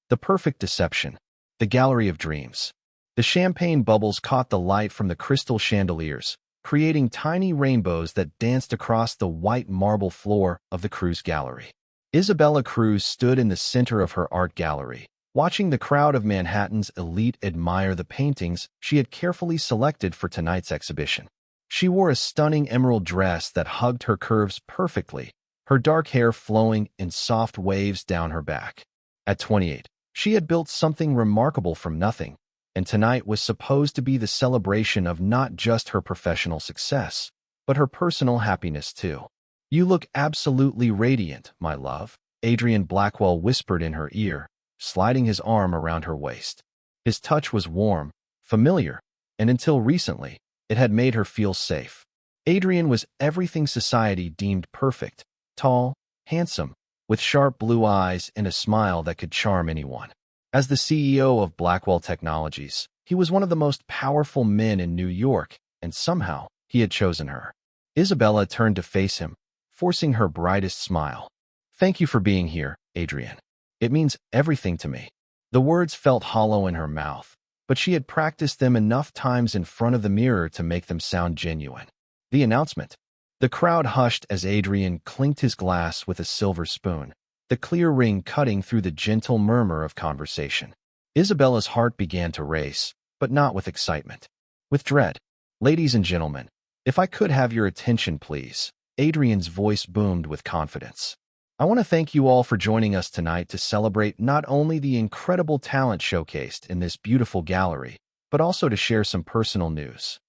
The perfect deception. The gallery of dreams. The champagne bubbles caught the light from the crystal chandeliers, creating tiny rainbows that danced across the white marble floor of the Cruz gallery. Isabella Cruz stood in the center of her art gallery, watching the crowd of Manhattan's elite admire the paintings she had carefully selected for tonight's exhibition. She wore a stunning emerald dress that hugged her curves perfectly, her dark hair flowing in soft waves down her back. At 28, she had built something remarkable from nothing, and tonight was supposed to be the celebration of not just her professional success, but her personal happiness too. "You look absolutely radiant, my love," Adrian Blackwell whispered in her ear, sliding his arm around her waist. His touch was warm, familiar, and until recently, it had made her feel safe. Adrian was everything society deemed perfect: tall, handsome, with sharp blue eyes and a smile that could charm anyone. As the CEO of Blackwell Technologies, he was one of the most powerful men in New York, and somehow he had chosen her. Isabella turned to face him, forcing her brightest smile. "Thank you for being here, Adrian. It means everything to me." The words felt hollow in her mouth, but she had practiced them enough times in front of the mirror to make them sound genuine. The announcement. The crowd hushed as Adrian clinked his glass with a silver spoon, the clear ring cutting through the gentle murmur of conversation. Isabella's heart began to race, but not with excitement. With dread. "Ladies and gentlemen, if I could have your attention, please." Adrian's voice boomed with confidence. "I want to thank you all for joining us tonight to celebrate not only the incredible talent showcased in this beautiful gallery, but also to share some personal news."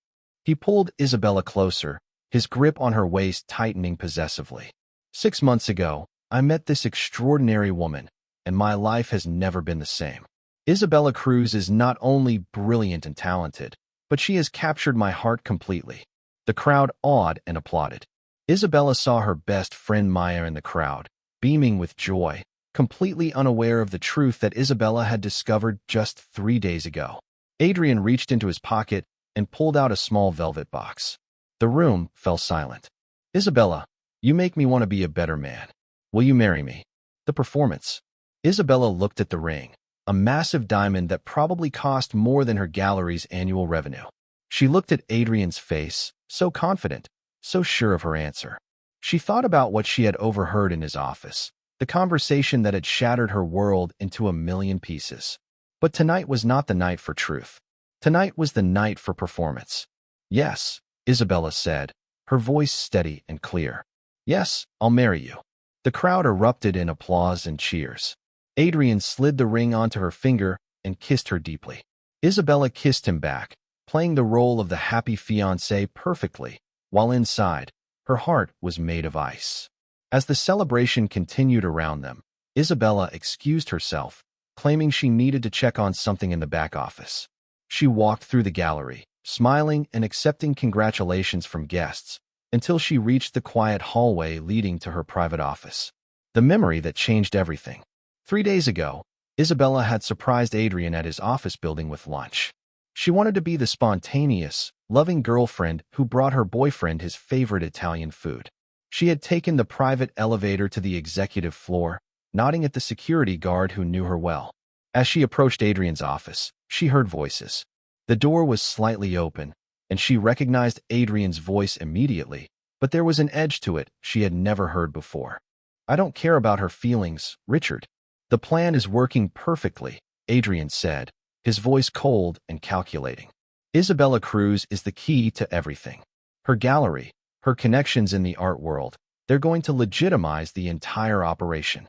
He pulled Isabella closer, his grip on her waist tightening possessively. "6 months ago, I met this extraordinary woman, and my life has never been the same. Isabella Cruz is not only brilliant and talented, but she has captured my heart completely." The crowd awed and applauded. Isabella saw her best friend Maya in the crowd, beaming with joy, completely unaware of the truth that Isabella had discovered just 3 days ago. Adrian reached into his pocket and pulled out a small velvet box. The room fell silent. "Isabella, you make me want to be a better man. Will you marry me?" The performance. Isabella looked at the ring, a massive diamond that probably cost more than her gallery's annual revenue. She looked at Adrian's face, so confident, so sure of her answer. She thought about what she had overheard in his office, the conversation that had shattered her world into a million pieces. But tonight was not the night for truth. Tonight was the night for performance. "Yes," Isabella said, her voice steady and clear. "Yes, I'll marry you." The crowd erupted in applause and cheers. Adrian slid the ring onto her finger and kissed her deeply. Isabella kissed him back, playing the role of the happy fiancé perfectly, while inside, her heart was made of ice. As the celebration continued around them, Isabella excused herself, claiming she needed to check on something in the back office. She walked through the gallery, smiling and accepting congratulations from guests, until she reached the quiet hallway leading to her private office. The memory that changed everything. 3 days ago, Isabella had surprised Adrian at his office building with lunch. She wanted to be the spontaneous, loving girlfriend who brought her boyfriend his favorite Italian food. She had taken the private elevator to the executive floor, nodding at the security guard who knew her well. As she approached Adrian's office, she heard voices. The door was slightly open, and she recognized Adrian's voice immediately, but there was an edge to it she had never heard before. "I don't care about her feelings, Richard. The plan is working perfectly," Adrian said, his voice cold and calculating. "Isabella Cruz is the key to everything. Her gallery, her connections in the art world, they're going to legitimize the entire operation."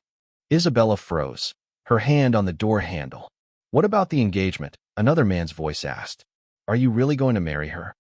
Isabella froze, her hand on the door handle. "What about the engagement?" another man's voice asked. "Are you really going to marry her?"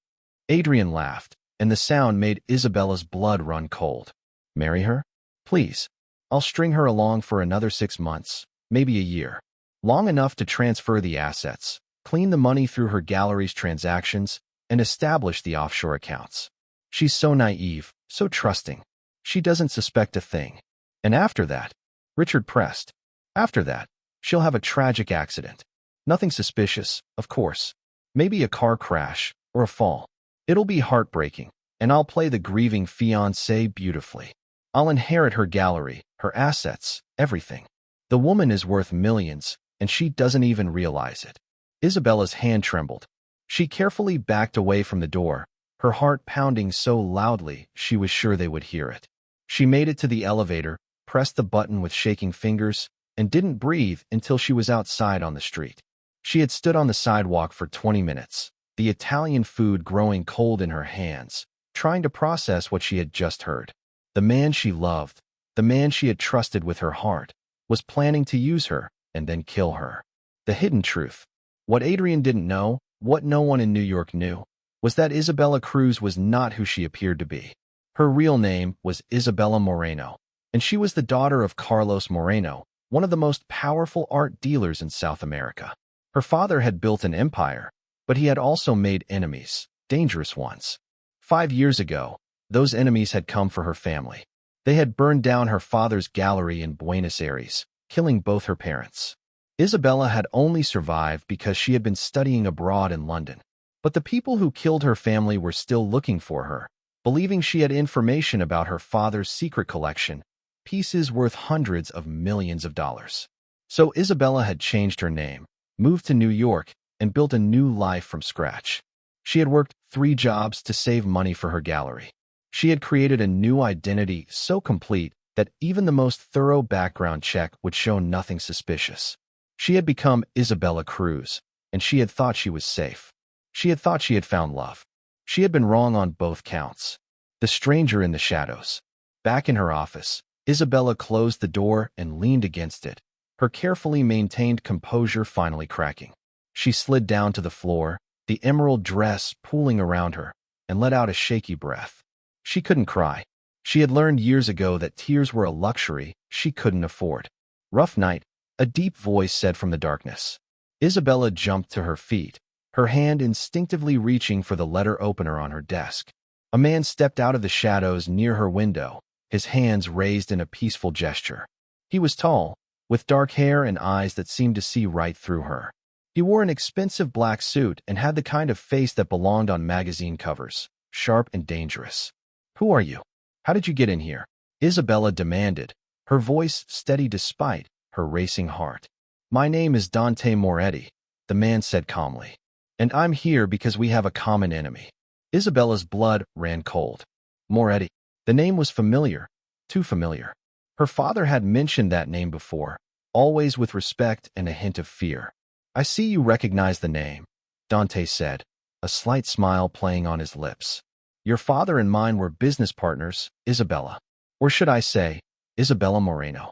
Adrian laughed, and the sound made Isabella's blood run cold. "Marry her? Please. I'll string her along for another 6 months, maybe a year. Long enough to transfer the assets, clean the money through her gallery's transactions, and establish the offshore accounts. She's so naive, so trusting. She doesn't suspect a thing. And after that," Richard pressed, "after that, she'll have a tragic accident. Nothing suspicious, of course. Maybe a car crash or a fall. It'll be heartbreaking, and I'll play the grieving fiancé beautifully. I'll inherit her gallery, her assets, everything. The woman is worth millions, and she doesn't even realize it. Isabella's hand trembled. She carefully backed away from the door, her heart pounding so loudly she was sure they would hear it. She made it to the elevator, pressed the button with shaking fingers, and didn't breathe until she was outside on the street. She had stood on the sidewalk for 20 minutes, the Italian food growing cold in her hands, trying to process what she had just heard. The man she loved, the man she had trusted with her heart, was planning to use her and then kill her. The hidden truth. What Adrian didn't know, what no one in New York knew, was that Isabella Cruz was not who she appeared to be. Her real name was Isabella Moreno, and she was the daughter of Carlos Moreno, one of the most powerful art dealers in South America. Her father had built an empire, but he had also made enemies, dangerous ones. 5 years ago, those enemies had come for her family. They had burned down her father's gallery in Buenos Aires, killing both her parents. Isabella had only survived because she had been studying abroad in London. But the people who killed her family were still looking for her, believing she had information about her father's secret collection, pieces worth hundreds of millions of dollars. So Isabella had changed her name, moved to New York, and built a new life from scratch. She had worked 3 jobs to save money for her gallery. She had created a new identity so complete that even the most thorough background check would show nothing suspicious. She had become Isabella Cruz, and she had thought she was safe. She had thought she had found love. She had been wrong on both counts. The stranger in the shadows. Back in her office, Isabella closed the door and leaned against it, her carefully maintained composure finally cracking. She slid down to the floor, the emerald dress pooling around her, and let out a shaky breath. She couldn't cry. She had learned years ago that tears were a luxury she couldn't afford. "Rough night," a deep voice said from the darkness. Isabella jumped to her feet, her hand instinctively reaching for the letter opener on her desk. A man stepped out of the shadows near her window, his hands raised in a peaceful gesture. He was tall, with dark hair and eyes that seemed to see right through her. He wore an expensive black suit and had the kind of face that belonged on magazine covers, sharp and dangerous. "Who are you? How did you get in here?" Isabella demanded, her voice steady despite her racing heart. "My name is Dante Moretti," the man said calmly. "And I'm here because we have a common enemy." Isabella's blood ran cold. Moretti. The name was familiar, too familiar. Her father had mentioned that name before, always with respect and a hint of fear. "I see you recognize the name," Dante said, a slight smile playing on his lips. "Your father and mine were business partners, Isabella. Or should I say, Isabella Moreno."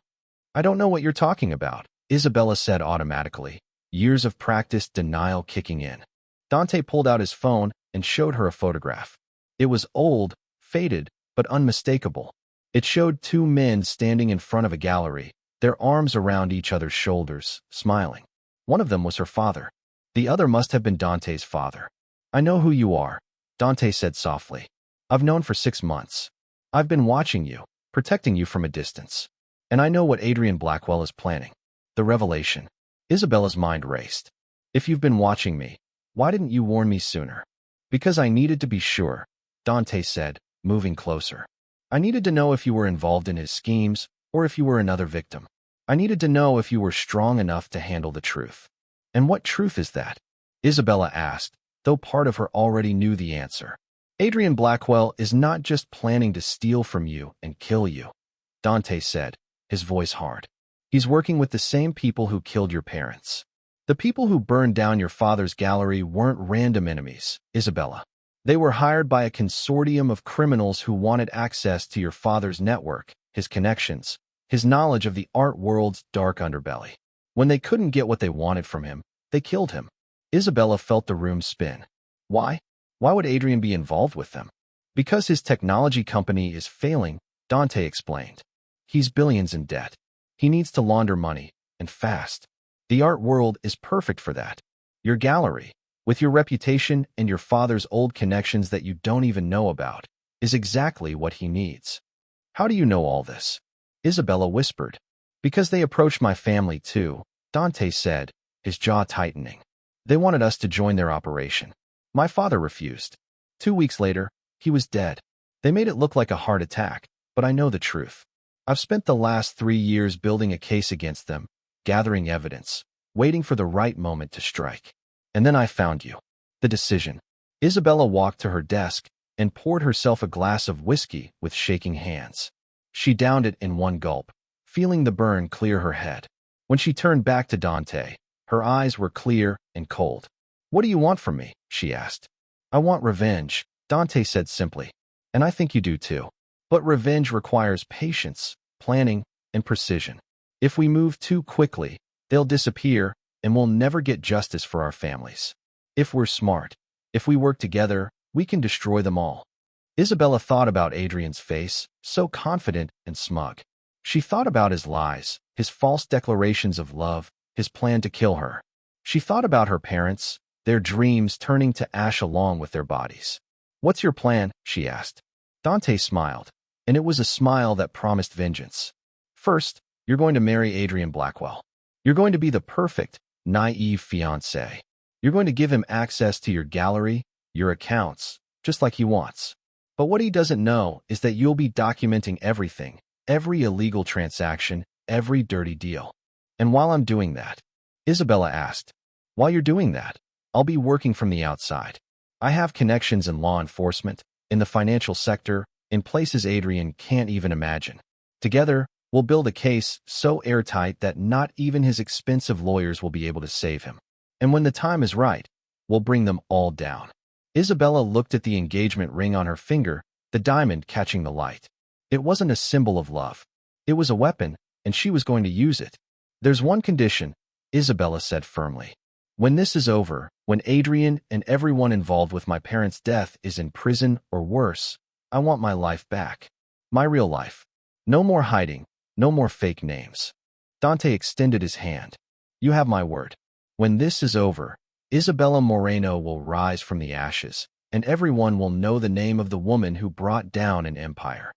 "I don't know what you're talking about," Isabella said automatically, years of practiced denial kicking in. Dante pulled out his phone and showed her a photograph. It was old, faded, but unmistakable. It showed 2 men standing in front of a gallery, their arms around each other's shoulders, smiling. One of them was her father. The other must have been Dante's father. "I know who you are," Dante said softly. "I've known for 6 months. I've been watching you, protecting you from a distance. And I know what Adrian Blackwell is planning." The revelation. Isabella's mind raced. "If you've been watching me, why didn't you warn me sooner?" "Because I needed to be sure," Dante said, moving closer. "I needed to know if you were involved in his schemes or if you were another victim. I needed to know if you were strong enough to handle the truth." "And what truth is that?" Isabella asked, though part of her already knew the answer. "Adrian Blackwell is not just planning to steal from you and kill you," Dante said, his voice hard. "He's working with the same people who killed your parents. The people who burned down your father's gallery weren't random enemies, Isabella. They were hired by a consortium of criminals who wanted access to your father's network, his connections, his knowledge of the art world's dark underbelly. When they couldn't get what they wanted from him, they killed him." Isabella felt the room spin. Why? Why would Adrian be involved with them? "Because his technology company is failing," Dante explained. "He's billions in debt. He needs to launder money, and fast. The art world is perfect for that. Your gallery, with your reputation and your father's old connections that you don't even know about, is exactly what he needs." "How do you know all this?" Isabella whispered. "Because they approached my family too," Dante said, his jaw tightening. "They wanted us to join their operation. My father refused. 2 weeks later, he was dead. They made it look like a heart attack, but I know the truth. I've spent the last 3 years building a case against them, gathering evidence, waiting for the right moment to strike. And then I found you. The decision. Isabella walked to her desk and poured herself a glass of whiskey with shaking hands. She downed it in one gulp, feeling the burn clear her head. When she turned back to Dante, her eyes were clear and cold. "What do you want from me?" she asked. "I want revenge," Dante said simply. "And I think you do too. But revenge requires patience, planning, and precision. If we move too quickly, they'll disappear and we'll never get justice for our families. If we're smart, if we work together, we can destroy them all." Isabella thought about Adrian's face, so confident and smug. She thought about his lies, his false declarations of love, his plan to kill her. She thought about her parents, their dreams turning to ash along with their bodies. "What's your plan?" she asked. Dante smiled, and it was a smile that promised vengeance. "First, you're going to marry Adrian Blackwell. You're going to be the perfect, naive fiancé. You're going to give him access to your gallery, your accounts, just like he wants. But what he doesn't know is that you'll be documenting everything, every illegal transaction, every dirty deal. And while I'm doing that," Isabella asked, "while you're doing that, I'll be working from the outside. I have connections in law enforcement, in the financial sector, in places Adrian can't even imagine. Together, we'll build a case so airtight that not even his expensive lawyers will be able to save him. And when the time is right, we'll bring them all down." Isabella looked at the engagement ring on her finger, the diamond catching the light. It wasn't a symbol of love. It was a weapon, and she was going to use it. "There's one condition," Isabella said firmly. "When this is over, when Adrian and everyone involved with my parents' death is in prison or worse, I want my life back. My real life. No more hiding, no more fake names." Dante extended his hand. "You have my word. When this is over, Isabella Moreno will rise from the ashes, and everyone will know the name of the woman who brought down an empire."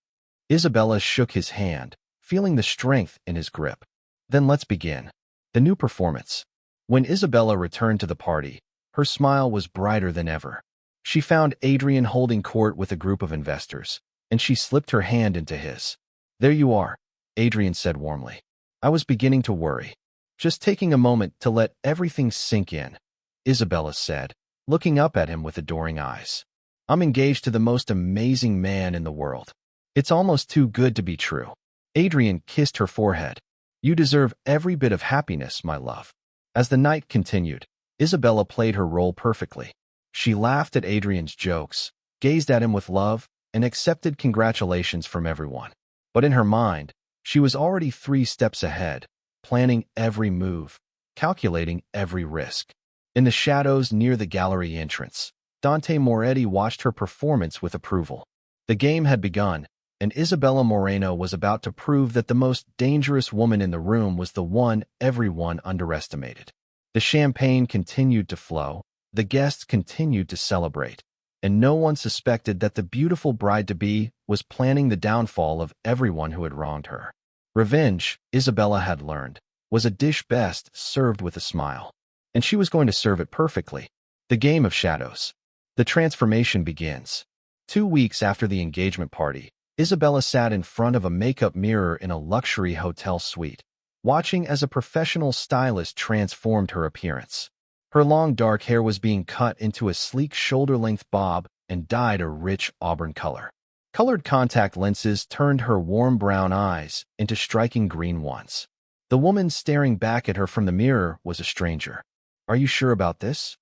Isabella shook his hand, feeling the strength in his grip. "Then let's begin." The new performance. When Isabella returned to the party, her smile was brighter than ever. She found Adrian holding court with a group of investors, and she slipped her hand into his. "There you are," Adrian said warmly. "I was beginning to worry. Just taking a moment to let everything sink in," Isabella said, looking up at him with adoring eyes. "I'm engaged to the most amazing man in the world. It's almost too good to be true." Adrian kissed her forehead. "You deserve every bit of happiness, my love." As the night continued, Isabella played her role perfectly. She laughed at Adrian's jokes, gazed at him with love, and accepted congratulations from everyone. But in her mind, she was already 3 steps ahead, planning every move, calculating every risk. In the shadows near the gallery entrance, Dante Moretti watched her performance with approval. The game had begun, and Isabella Moreno was about to prove that the most dangerous woman in the room was the one everyone underestimated. The champagne continued to flow, the guests continued to celebrate, and no one suspected that the beautiful bride-to-be was planning the downfall of everyone who had wronged her. Revenge, Isabella had learned, was a dish best served with a smile. And she was going to serve it perfectly. The game of shadows. The transformation begins. 2 weeks after the engagement party, Isabella sat in front of a makeup mirror in a luxury hotel suite, watching as a professional stylist transformed her appearance. Her long dark hair was being cut into a sleek shoulder-length bob and dyed a rich auburn color. Colored contact lenses turned her warm brown eyes into striking green ones. The woman staring back at her from the mirror was a stranger. "Are you sure about this?"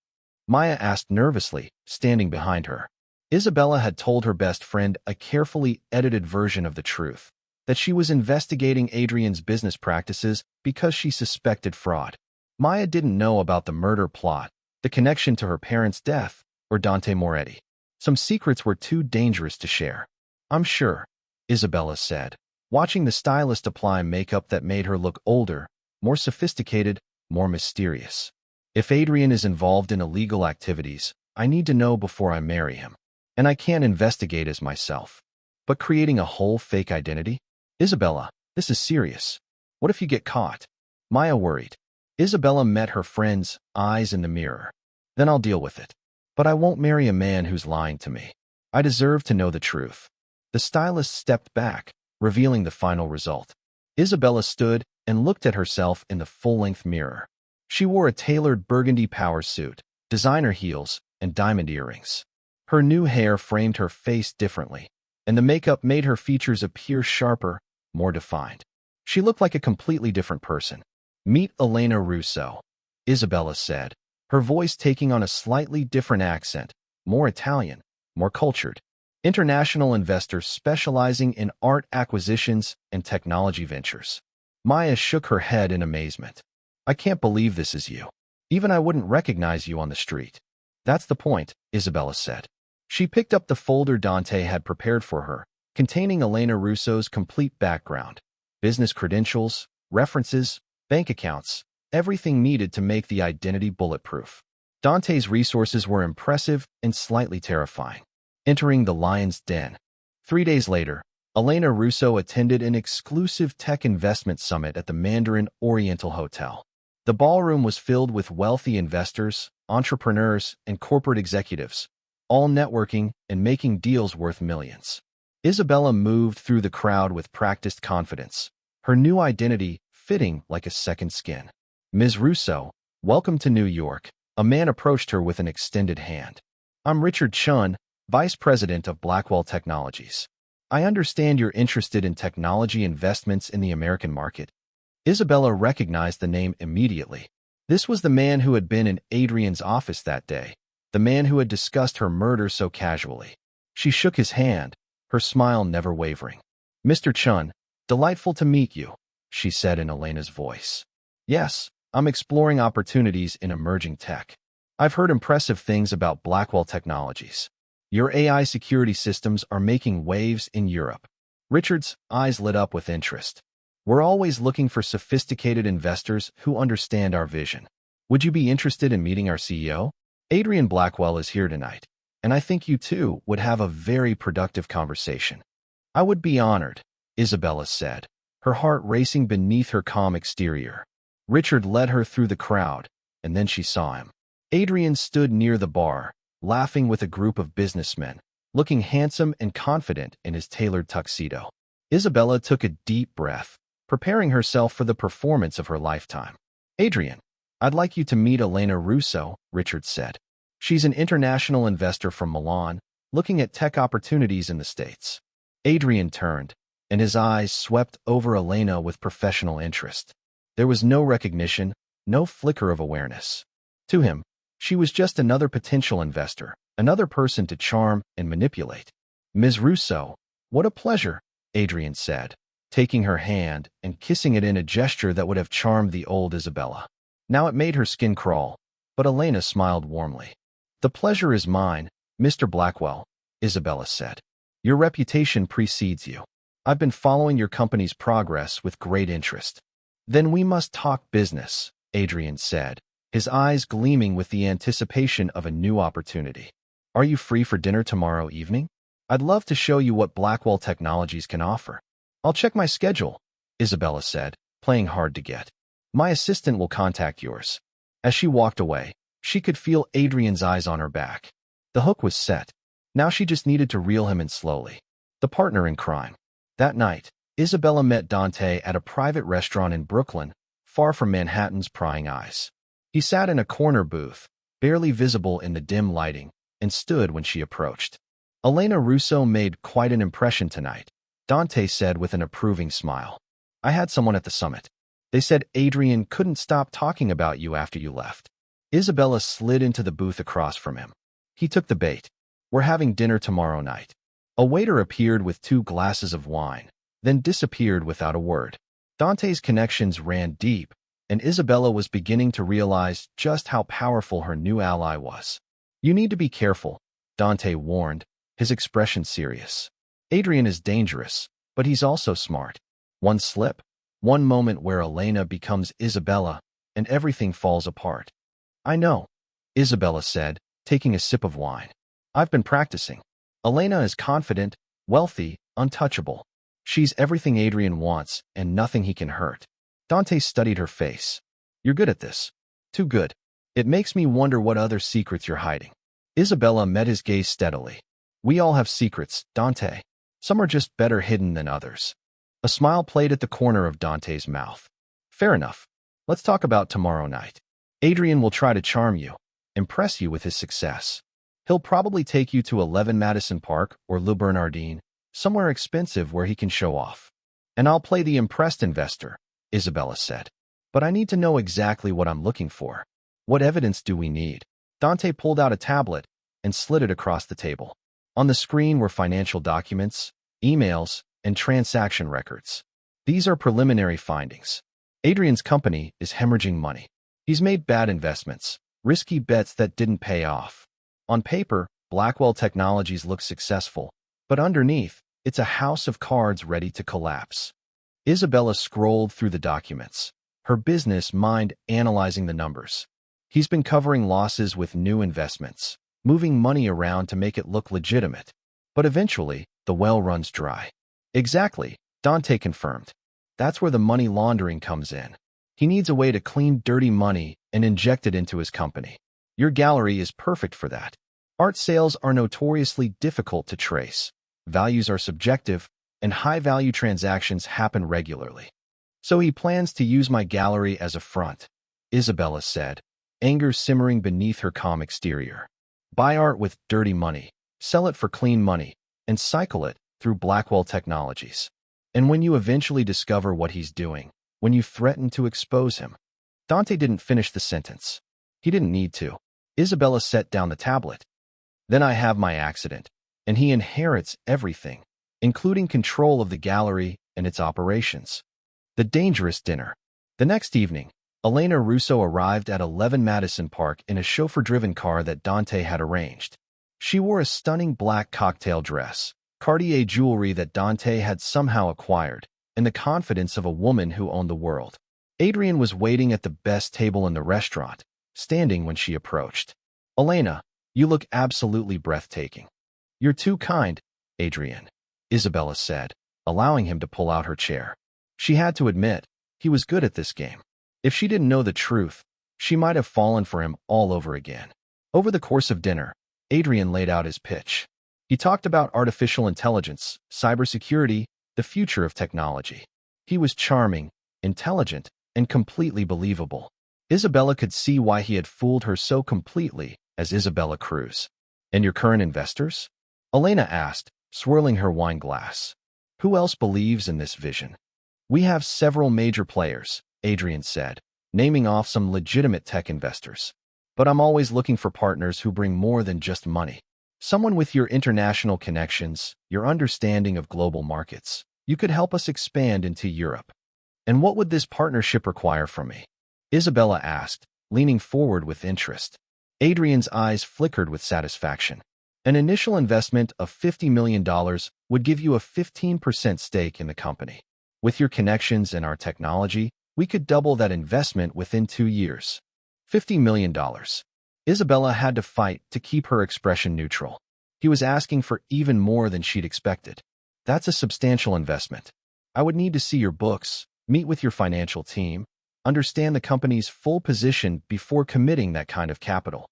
Maya asked nervously, standing behind her. Isabella had told her best friend a carefully edited version of the truth, that she was investigating Adrian's business practices because she suspected fraud. Maya didn't know about the murder plot, the connection to her parents' death, or Dante Moretti. Some secrets were too dangerous to share. "I'm sure," Isabella said, watching the stylist apply makeup that made her look older, more sophisticated, more mysterious. "If Adrian is involved in illegal activities, I need to know before I marry him. And I can't investigate as myself. But creating a whole fake identity? Isabella, this is serious. What if you get caught?" Maya worried. Isabella met her friend's eyes in the mirror. "Then I'll deal with it. But I won't marry a man who's lying to me. I deserve to know the truth." The stylist stepped back, revealing the final result. Isabella stood and looked at herself in the full-length mirror. She wore a tailored burgundy power suit, designer heels, and diamond earrings. Her new hair framed her face differently, and the makeup made her features appear sharper, more defined. She looked like a completely different person. "Meet Elena Russo," Isabella said, her voice taking on a slightly different accent, more Italian, more cultured. "International investor specializing in art acquisitions and technology ventures." Maya shook her head in amazement. "I can't believe this is you. Even I wouldn't recognize you on the street." "That's the point," Isabella said. She picked up the folder Dante had prepared for her, containing Elena Russo's complete background, business credentials, references, bank accounts, everything needed to make the identity bulletproof. Dante's resources were impressive and slightly terrifying. Entering the lion's den. 3 days later, Elena Russo attended an exclusive tech investment summit at the Mandarin Oriental Hotel. The ballroom was filled with wealthy investors, entrepreneurs, and corporate executives, all networking and making deals worth millions. Isabella moved through the crowd with practiced confidence, her new identity fitting like a second skin. "Ms. Russo, welcome to New York." A man approached her with an extended hand. "I'm Richard Chun, Vice President of Blackwell Technologies. I understand you're interested in technology investments in the American market." Isabella recognized the name immediately. This was the man who had been in Adrian's office that day, the man who had discussed her murder so casually. She shook his hand, her smile never wavering. "Mr. Chun, delightful to meet you," she said in Elena's voice. "Yes, I'm exploring opportunities in emerging tech. I've heard impressive things about Blackwell Technologies. Your AI security systems are making waves in Europe." Richard's eyes lit up with interest. "We're always looking for sophisticated investors who understand our vision. Would you be interested in meeting our CEO? Adrian Blackwell is here tonight, and I think you two would have a very productive conversation." "I would be honored," Isabella said, her heart racing beneath her calm exterior. Richard led her through the crowd, and then she saw him. Adrian stood near the bar, laughing with a group of businessmen, looking handsome and confident in his tailored tuxedo. Isabella took a deep breath, preparing herself for the performance of her lifetime. "Adrian, I'd like you to meet Elena Russo," Richard said. "She's an international investor from Milan, looking at tech opportunities in the States." Adrian turned, and his eyes swept over Elena with professional interest. There was no recognition, no flicker of awareness. To him, she was just another potential investor, another person to charm and manipulate. "Ms. Russo, what a pleasure," Adrian said, taking her hand and kissing it in a gesture that would have charmed the old Isabella. Now it made her skin crawl, but Elena smiled warmly. "The pleasure is mine, Mr. Blackwell," Isabella said. "Your reputation precedes you. I've been following your company's progress with great interest." "Then we must talk business," Adrian said, his eyes gleaming with the anticipation of a new opportunity. "Are you free for dinner tomorrow evening? I'd love to show you what Blackwell Technologies can offer." "I'll check my schedule," Isabella said, playing hard to get. "My assistant will contact yours." As she walked away, she could feel Adrian's eyes on her back. The hook was set. Now she just needed to reel him in slowly. The partner in crime. That night, Isabella met Dante at a private restaurant in Brooklyn, far from Manhattan's prying eyes. He sat in a corner booth, barely visible in the dim lighting, and stood when she approached. "Elena Russo made quite an impression tonight," Dante said with an approving smile. "I had someone at the summit. They said Adrian couldn't stop talking about you after you left." Isabella slid into the booth across from him. He took the bait. "We're having dinner tomorrow night." A waiter appeared with 2 glasses of wine, then disappeared without a word. Dante's connections ran deep, and Isabella was beginning to realize just how powerful her new ally was. "You need to be careful," Dante warned, his expression serious. "Adrian is dangerous, but he's also smart. One slip, one moment where Elena becomes Isabella, and everything falls apart." "I know," Isabella said, taking a sip of wine. "I've been practicing. Elena is confident, wealthy, untouchable. She's everything Adrian wants and nothing he can hurt." Dante studied her face. "You're good at this. Too good. It makes me wonder what other secrets you're hiding." Isabella met his gaze steadily. "We all have secrets, Dante. Some are just better hidden than others." A smile played at the corner of Dante's mouth. "Fair enough. Let's talk about tomorrow night." Adrian will try to charm you, impress you with his success. He'll probably take you to 11 Madison Park or Le Bernardin, somewhere expensive where he can show off. And I'll play the impressed investor, Isabella said. But I need to know exactly what I'm looking for. What evidence do we need? Dante pulled out a tablet and slid it across the table. On the screen were financial documents, emails, and transaction records. These are preliminary findings. Adrian's company is hemorrhaging money. He's made bad investments, risky bets that didn't pay off. On paper, Blackwell Technologies looks successful, but underneath, it's a house of cards ready to collapse. Isabella scrolled through the documents, her business mind analyzing the numbers. He's been covering losses with new investments, moving money around to make it look legitimate. But eventually, the well runs dry. Exactly, Dante confirmed. That's where the money laundering comes in. He needs a way to clean dirty money and inject it into his company. Your gallery is perfect for that. Art sales are notoriously difficult to trace. Values are subjective, and high-value transactions happen regularly. So he plans to use my gallery as a front, Isabella said, anger simmering beneath her calm exterior. Buy art with dirty money, sell it for clean money, and cycle it through Blackwell Technologies. And when you eventually discover what he's doing, when you threaten to expose him. Dante didn't finish the sentence. He didn't need to. Isabella set down the tablet. Then I have my accident, and he inherits everything, including control of the gallery and its operations. The dangerous dinner. The next evening, Elena Russo arrived at 11 Madison Park in a chauffeur-driven car that Dante had arranged. She wore a stunning black cocktail dress, Cartier jewelry that Dante had somehow acquired, and the confidence of a woman who owned the world. Adrian was waiting at the best table in the restaurant, standing when she approached. Elena, you look absolutely breathtaking. You're too kind, Adrian, Isabella said, allowing him to pull out her chair. She had to admit, he was good at this game. If she didn't know the truth, she might have fallen for him all over again. Over the course of dinner, Adrian laid out his pitch. He talked about artificial intelligence, cybersecurity, the future of technology. He was charming, intelligent, and completely believable. Isabella could see why he had fooled her so completely as Isabella Cruz. And your current investors? Elena asked, swirling her wine glass. Who else believes in this vision? We have several major players, Adrian said, naming off some legitimate tech investors. But I'm always looking for partners who bring more than just money. Someone with your international connections, your understanding of global markets. You could help us expand into Europe. And what would this partnership require from me? Isabella asked, leaning forward with interest. Adrian's eyes flickered with satisfaction. An initial investment of $50 million would give you a 15% stake in the company. With your connections and our technology, we could double that investment within 2 years. $50 million. Isabella had to fight to keep her expression neutral. He was asking for even more than she'd expected. That's a substantial investment. I would need to see your books, meet with your financial team, understand the company's full position before committing that kind of capital.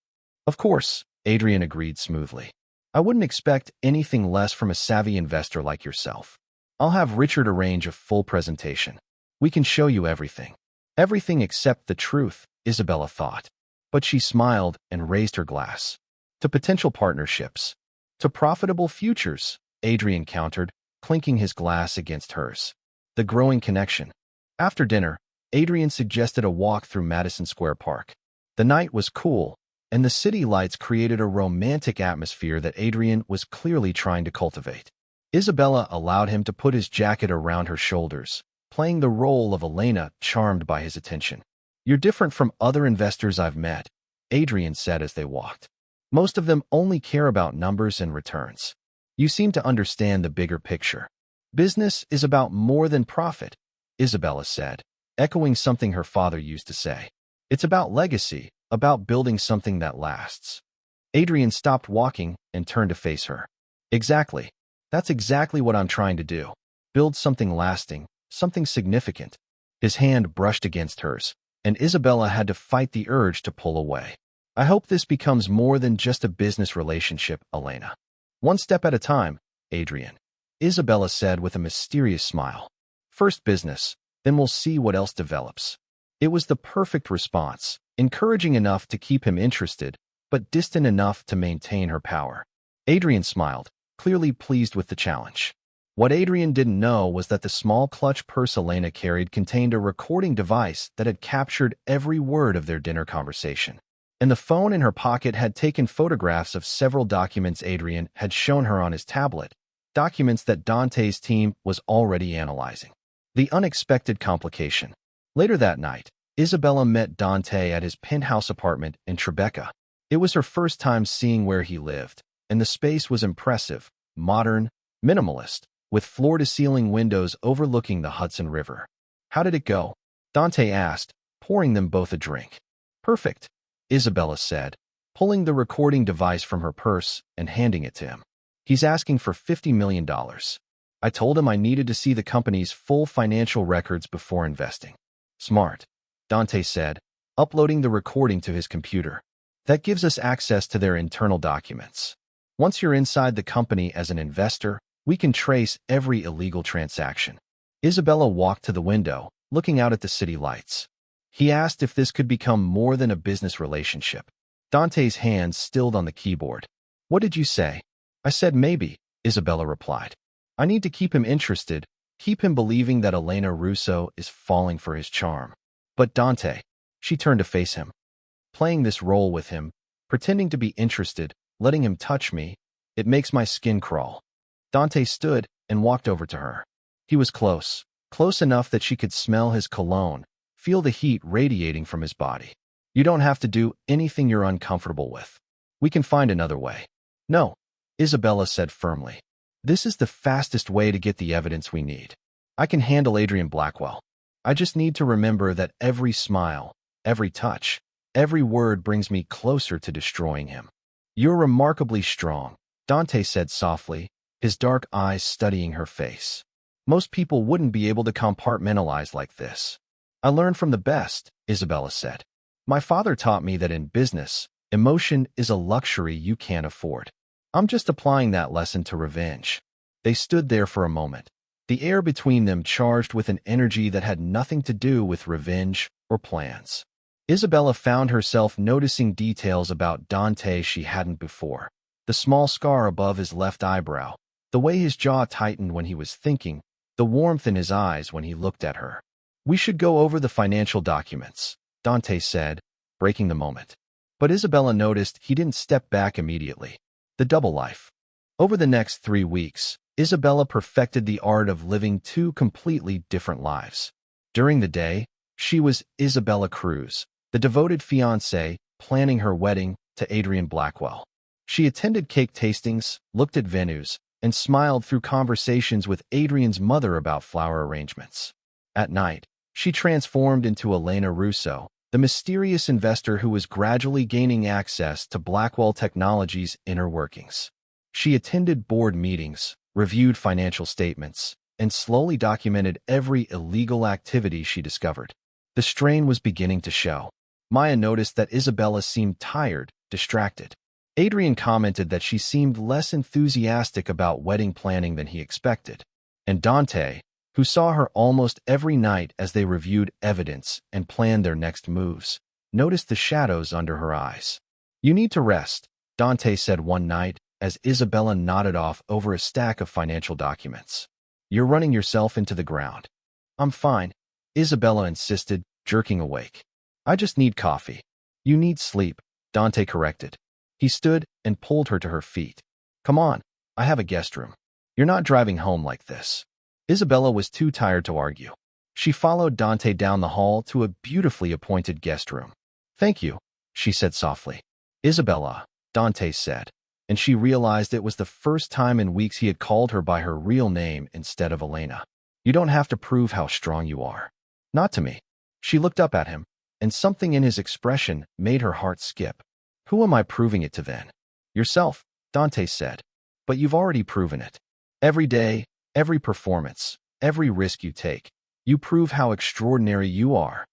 Of course, Adrian agreed smoothly. I wouldn't expect anything less from a savvy investor like yourself. I'll have Richard arrange a full presentation. We can show you everything. Everything except the truth, Isabella thought. But she smiled and raised her glass. To potential partnerships. To profitable futures, Adrian countered, clinking his glass against hers. The growing connection. After dinner, Adrian suggested a walk through Madison Square Park. The night was cool, and the city lights created a romantic atmosphere that Adrian was clearly trying to cultivate. Isabella allowed him to put his jacket around her shoulders, playing the role of Elena, charmed by his attention. You're different from other investors I've met, Adrian said as they walked. Most of them only care about numbers and returns. You seem to understand the bigger picture. Business is about more than profit, Isabella said, echoing something her father used to say. It's about legacy, about building something that lasts. Adrian stopped walking and turned to face her. Exactly. That's exactly what I'm trying to do. Build something lasting, something significant. His hand brushed against hers, and Isabella had to fight the urge to pull away. I hope this becomes more than just a business relationship, Elena. One step at a time, Adrian, Isabella said with a mysterious smile. First business, then we'll see what else develops. It was the perfect response, encouraging enough to keep him interested, but distant enough to maintain her power. Adrian smiled, clearly pleased with the challenge. What Adrian didn't know was that the small clutch purse Elena carried contained a recording device that had captured every word of their dinner conversation. And the phone in her pocket had taken photographs of several documents Adrian had shown her on his tablet, documents that Dante's team was already analyzing. The unexpected complication. Later that night, Isabella met Dante at his penthouse apartment in Tribeca. It was her first time seeing where he lived, and the space was impressive, modern, minimalist, with floor-to-ceiling windows overlooking the Hudson River. "How did it go?" Dante asked, pouring them both a drink. "Perfect," Isabella said, pulling the recording device from her purse and handing it to him. "He's asking for $50 million. I told him I needed to see the company's full financial records before investing." "Smart," Dante said, uploading the recording to his computer. "That gives us access to their internal documents. Once you're inside the company as an investor, we can trace every illegal transaction." Isabella walked to the window, looking out at the city lights. He asked if this could become more than a business relationship. Dante's hands stilled on the keyboard. "What did you say?" "I said maybe," Isabella replied. "I need to keep him interested, keep him believing that Elena Russo is falling for his charm." "But Dante," she turned to face him. "Playing this role with him, pretending to be interested, letting him touch me, it makes my skin crawl." Dante stood and walked over to her. He was close, close enough that she could smell his cologne, feel the heat radiating from his body. "You don't have to do anything you're uncomfortable with. We can find another way." "No," Isabella said firmly. "This is the fastest way to get the evidence we need. I can handle Adrian Blackwell. I just need to remember that every smile, every touch, every word brings me closer to destroying him." "You're remarkably strong," Dante said softly, his dark eyes studying her face. "Most people wouldn't be able to compartmentalize like this." "I learned from the best," Isabella said. "My father taught me that in business, emotion is a luxury you can't afford. I'm just applying that lesson to revenge." They stood there for a moment, the air between them charged with an energy that had nothing to do with revenge or plans. Isabella found herself noticing details about Dante she hadn't before. The small scar above his left eyebrow, the way his jaw tightened when he was thinking, the warmth in his eyes when he looked at her. "We should go over the financial documents," Dante said, breaking the moment. But Isabella noticed he didn't step back immediately. The double life. Over the next 3 weeks, Isabella perfected the art of living 2 completely different lives. During the day, she was Isabella Cruz, the devoted fiancée, planning her wedding to Adrian Blackwell. She attended cake tastings, looked at venues, and smiled through conversations with Adrian's mother about flower arrangements. At night, she transformed into Elena Russo, the mysterious investor who was gradually gaining access to Blackwell Technologies' inner workings. She attended board meetings, reviewed financial statements, and slowly documented every illegal activity she discovered. The strain was beginning to show. Maya noticed that Isabella seemed tired, distracted. Adrian commented that she seemed less enthusiastic about wedding planning than he expected. And Dante, who saw her almost every night as they reviewed evidence and planned their next moves, noticed the shadows under her eyes. "You need to rest," Dante said one night as Isabella nodded off over a stack of financial documents. "You're running yourself into the ground." "I'm fine," Isabella insisted, jerking awake. "I just need coffee." "You need sleep," Dante corrected. He stood and pulled her to her feet. "Come on, I have a guest room. You're not driving home like this." Isabella was too tired to argue. She followed Dante down the hall to a beautifully appointed guest room. "Thank you," she said softly. "Isabella," Dante said, and she realized it was the first time in weeks he had called her by her real name instead of Elena. "You don't have to prove how strong you are. Not to me." She looked up at him, and something in his expression made her heart skip. "Who am I proving it to then?" "Yourself," Dante said. "But you've already proven it. Every day, every performance, every risk you take, you prove how extraordinary you are."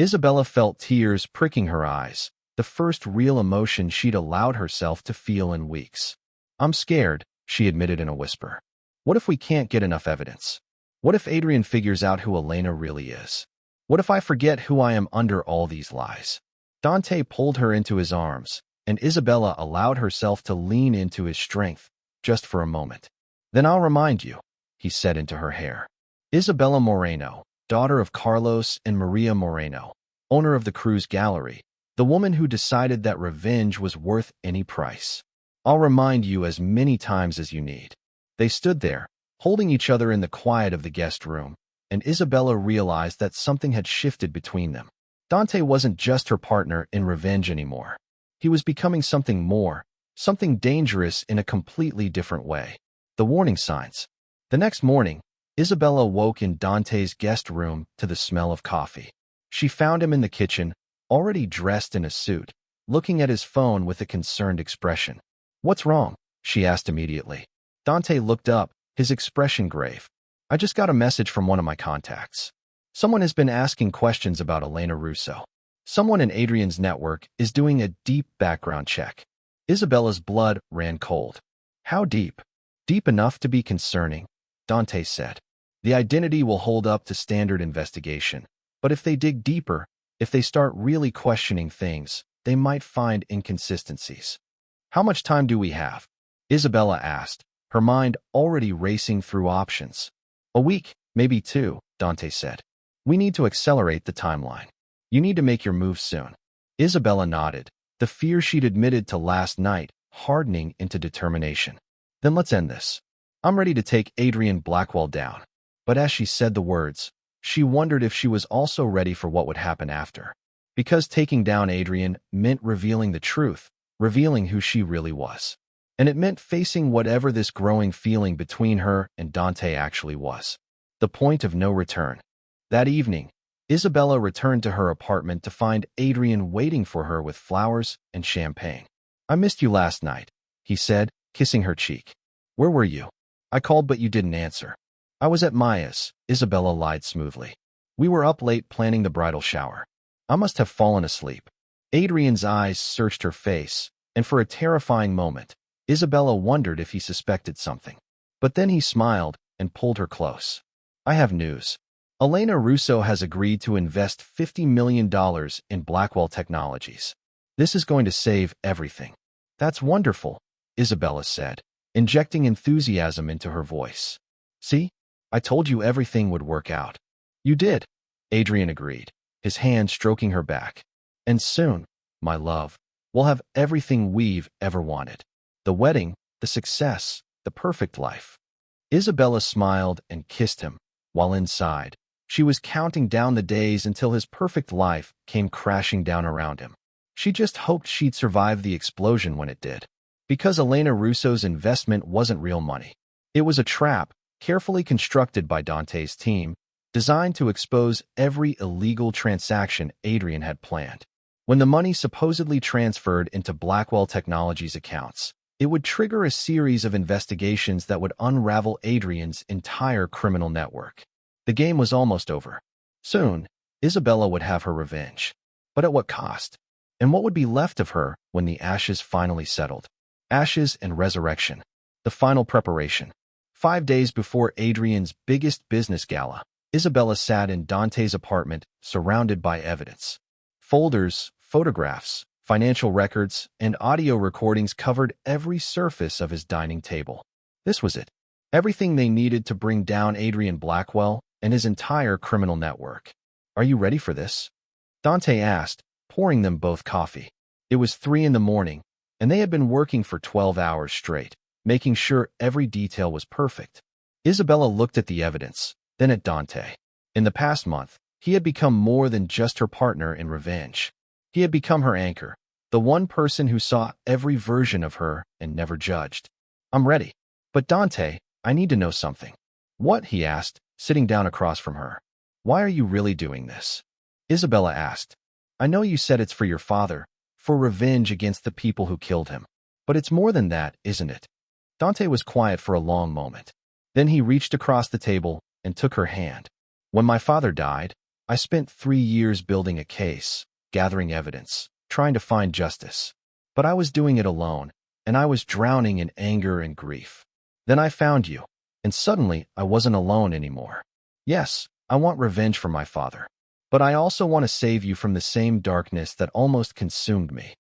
Isabella felt tears pricking her eyes, the first real emotion she'd allowed herself to feel in weeks. "I'm scared," she admitted in a whisper. "What if we can't get enough evidence? What if Adrian figures out who Elena really is? What if I forget who I am under all these lies? Dante pulled her into his arms, and Isabella allowed herself to lean into his strength, just for a moment. Then I'll remind you, he said into her hair. Isabella Moreno, daughter of Carlos and Maria Moreno, owner of the Cruz Gallery, the woman who decided that revenge was worth any price. I'll remind you as many times as you need. They stood there, holding each other in the quiet of the guest room, and Isabella realized that something had shifted between them. Dante wasn't just her partner in revenge anymore. He was becoming something more, something dangerous in a completely different way. The warning signs. The next morning, Isabella woke in Dante's guest room to the smell of coffee. She found him in the kitchen, already dressed in a suit, looking at his phone with a concerned expression. What's wrong? She asked immediately. Dante looked up, his expression grave. I just got a message from one of my contacts. Someone has been asking questions about Elena Russo. Someone in Adrian's network is doing a deep background check. Isabella's blood ran cold. How deep? Deep enough to be concerning, Dante said. The identity will hold up to standard investigation. But if they dig deeper, if they start really questioning things, they might find inconsistencies. How much time do we have? Isabella asked, her mind already racing through options. A week, maybe 2, Dante said. We need to accelerate the timeline. You need to make your move soon. Isabella nodded, the fear she'd admitted to last night hardening into determination. Then let's end this. I'm ready to take Adrian Blackwell down. But as she said the words, she wondered if she was also ready for what would happen after. Because taking down Adrian meant revealing the truth, revealing who she really was. And it meant facing whatever this growing feeling between her and Dante actually was. The point of no return. That evening, Isabella returned to her apartment to find Adrian waiting for her with flowers and champagne. I missed you last night, he said, kissing her cheek. Where were you? I called but you didn't answer. I was at Maya's, Isabella lied smoothly. We were up late planning the bridal shower. I must have fallen asleep. Adrian's eyes searched her face, and for a terrifying moment, Isabella wondered if he suspected something. But then he smiled and pulled her close. I have news. Elena Russo has agreed to invest $50 million in Blackwell Technologies. This is going to save everything. That's wonderful, Isabella said, injecting enthusiasm into her voice. See? I told you everything would work out. You did, Adrian agreed, his hand stroking her back. And soon, my love, we'll have everything we've ever wanted. The wedding, the success, the perfect life. Isabella smiled and kissed him, while inside, she was counting down the days until his perfect life came crashing down around him. She just hoped she'd survive the explosion when it did. Because Elena Russo's investment wasn't real money. It was a trap, carefully constructed by Dante's team, designed to expose every illegal transaction Adrian had planned. When the money supposedly transferred into Blackwell Technologies' accounts, it would trigger a series of investigations that would unravel Adrian's entire criminal network. The game was almost over. Soon, Isabella would have her revenge. But at what cost? And what would be left of her when the ashes finally settled? Ashes and resurrection. The final preparation. 5 days before Adrian's biggest business gala, Isabella sat in Dante's apartment, surrounded by evidence. Folders, photographs, financial records, and audio recordings covered every surface of his dining table. This was it. Everything they needed to bring down Adrian Blackwell and his entire criminal network. Are you ready for this? Dante asked, pouring them both coffee. It was 3 in the morning, and they had been working for 12 hours straight, making sure every detail was perfect. Isabella looked at the evidence, then at Dante. In the past month, he had become more than just her partner in revenge. He had become her anchor, the one person who saw every version of her and never judged. I'm ready. But Dante, I need to know something. What? He asked, sitting down across from her. Why are you really doing this? Isabella asked. I know you said it's for your father, for revenge against the people who killed him. But it's more than that, isn't it? Dante was quiet for a long moment. Then he reached across the table and took her hand. When my father died, I spent 3 years building a case, gathering evidence, trying to find justice. But I was doing it alone, and I was drowning in anger and grief. Then I found you, and suddenly I wasn't alone anymore. Yes, I want revenge for my father. But I also want to save you from the same darkness that almost consumed me.